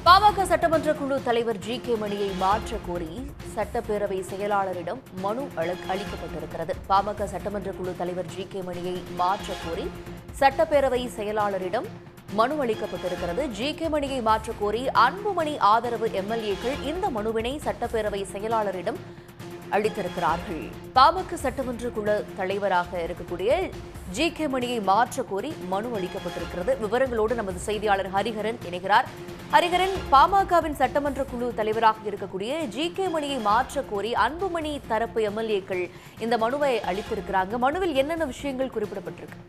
பாமக சட்டமன்ற குழு தலைவர் ஜி.கே. மணியை மாற்றக் கோரி சட்டப்பேரவை செயலாளரிடம் மனு அளிக்கப்பட்டிருக்கிறது. பாமக சட்டமன்ற குழு தலைவர் ஜி.கே. மணியை மாற்றக் கோரி சட்டப்பேரவை செயலாளரிடம் மனு அளிக்கப்பட்டிருக்கிறது. ஜி.கே. மணியை மாற்றக் கோரி அன்புமணி ஆதரவு எம்எல்ஏக்கள் இந்த மனுவினை சட்டப்பேரவை செயலாளரிடம் அளித்திருக்கிறார்கள். பாமக சட்டமன்ற குழு தலைவராக இருக்கக்கூடிய ஜி.கே. மணியை மாற்றக் கோரி மனு அளிக்கப்பட்டிருக்கிறது. விவரங்களோடு நமது செய்தியாளர் ஹரிஹரன் இணைகிறார். ஹரிஹரன், பாமகவின் சட்டமன்ற குழு தலைவராக இருக்கக்கூடிய ஜி.கே. மணியை மாற்றக் கோரி அன்புமணி தரப்பு எம்எல்ஏக்கள் இந்த மனுவை அளித்திருக்கிறாங்க. மனுவில் என்னென்ன விஷயங்கள் குறிப்பிடப்பட்டிருக்கு?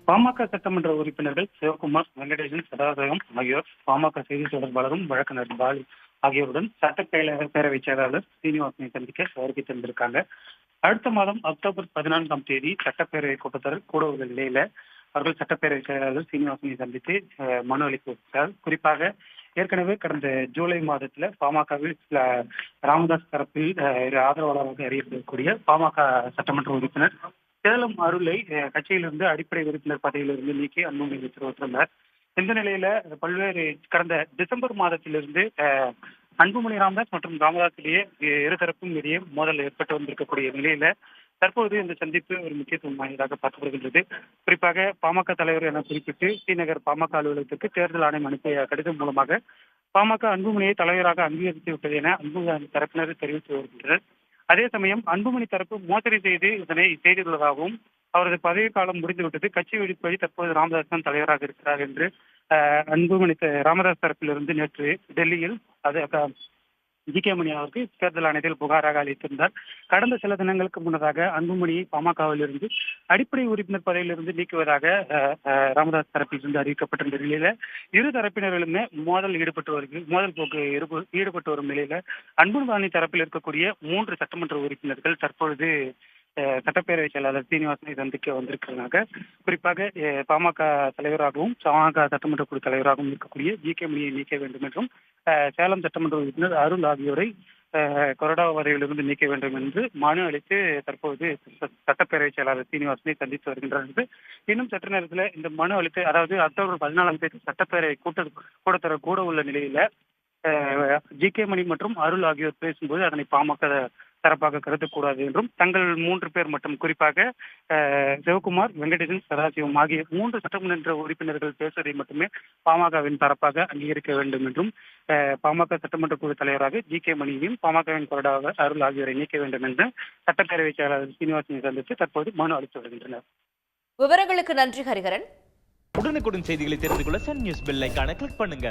பாமக சட்டமன்ற உறுப்பினர்கள் சிவகுமார், வெங்கடேசன், சதாசிவம் ஆகியோர் பாமக செய்தி தொடர்பாளரும் வழக்கறிஞர் பாலு ஆகியோருடன் சட்டப்பேரவை செயலாளர் சீனிவாசனை சந்திக்க வருகை தந்திருக்காங்க. அடுத்த மாதம் அக்டோபர் 14ஆம் தேதி சட்டப்பேரவை கூட்டத்தொடர் கூட உள்ள நிலையில அவர்கள் சட்டப்பேரவை செயலாளர் சீனிவாசனை சந்தித்து மனு அளித்திருக்கிறார். குறிப்பாக ஏற்கனவே கடந்த ஜூலை மாதத்துல பாமகவில் ராமதாஸ் தரப்பில் ஆதரவாளராக அறியப்படக்கூடிய பாமக சட்டமன்ற உறுப்பினர் சேலம் அருளை கட்சியிலிருந்து அடிப்படை உறுப்பினர் பதவியிலிருந்து நீக்கி அன்புமணி உத்தரவிட்டிருந்தார். இந்த நிலையில பல்வேறு கடந்த டிசம்பர் மாதத்திலிருந்து அன்புமணி ராமதாஸ் மற்றும் ராமதாஸ் இடையே இருதரப்பும் இடையே மோதல் ஏற்பட்டு வந்திருக்கக்கூடிய நிலையில தற்போது இந்த சந்திப்பு ஒரு முக்கியத்துவம் வாய்ந்ததாக பார்க்கப்படுகின்றது. குறிப்பாக பாமக தலைவர் என குறிப்பிட்டு ஸ்ரீநகர் பாமக அலுவலகத்திற்கு தேர்தல் ஆணையம் அனுப்பிய கடிதம் மூலமாக பாமக அன்புமணியை தலைவராக அங்கீகரித்து விட்டது என அன்புமணி தரப்பினர் தெரிவித்து வருகின்றனர். அதே சமயம் அன்புமணி தரப்பு மோசடி செய்து இதனை செய்துள்ளதாகவும் அவரது பதவி காலம் முடிந்துவிட்டது, கட்சி வெடிப்படி தற்போது ராமதாஸ் தான் தலைவராக இருக்கிறார் என்று அன்புமணி ராமதாஸ் தரப்பிலிருந்து நேற்று டெல்லியில் ஜி.கே. மணி அவருக்கு தேர்தல் ஆணையத்தில் புகாராக அளித்திருந்தார். கடந்த சில தினங்களுக்கு முன்னதாக அன்புமணியை பாமகவில் இருந்து அடிப்படை உறுப்பினர் பதவியிலிருந்து நீக்குவதாக ராமதாஸ் தரப்பிலிருந்து அறிவிக்கப்பட்டிருந்த நிலையில இரு தரப்பினர்களுமே மோதல் போக்கு ஈடுபட்டு வரும் நிலையில அன்புமணி தரப்பில் இருக்கக்கூடிய 3 சட்டமன்ற உறுப்பினர்கள் தற்பொழுது சட்டப்பேரவை செயலாளர் சீனிவாசனை சந்திக்க வந்திருக்கிறாங்க. குறிப்பாக பாமக தலைவராகவும் பாமக சட்டமன்ற குழு தலைவராகவும் இருக்கக்கூடிய ஜி.கே. மணியை நீக்க வேண்டும் என்றும் சேலம் சட்டமன்ற உறுப்பினர் அருள் ஆகியோரை கொறடா பதவியிலிருந்து நீக்க வேண்டும் என்று மனு அளித்து தற்போது சட்டப்பேரவை செயலாளர் சீனிவாசனை சந்தித்து வருகின்றார் என்று இன்னும் சற்று நேரத்தில் இந்த மனு அளித்து, அதாவது அக்டோபர் 14ஆம் தேதி சட்டப்பேரவை கூட்டத்தொடர் கூட உள்ள நிலையில ஜி.கே. மணி மற்றும் அருள் ஆகியோர் பேசும்போது அதனை பாமக தரப்பாக கருதக்கூடாது என்றும் தங்கள் 3 பேர் மட்டும் குறிப்பாக சிவகுமார், வெங்கடேசன், சதாசிவம் ஆகிய 3 சட்டமன்ற உறுப்பினர்கள் பேசுவதை மட்டுமே பாமகவின் தரப்பாக அங்கீகரிக்க வேண்டும் என்றும் பாமக சட்டமன்ற குழு தலைவராக ஜி.கே. மணியையும் பாமகவின் கொறடாக அருள் ஆகியோரை நீக்க வேண்டும் என்று சட்டப்பேரவை செயலாளர் சீனிவாசனை சந்தித்து தற்போது மனு அளித்து வருகின்றனர். விவரங்களுக்கு நன்றி ஹரிஹரன். உடனுக்குடன் செய்திகளை தெரிந்து கொள்ள சன் நியூஸ் பெல் ஐகானை கிளிக் பண்ணுங்க.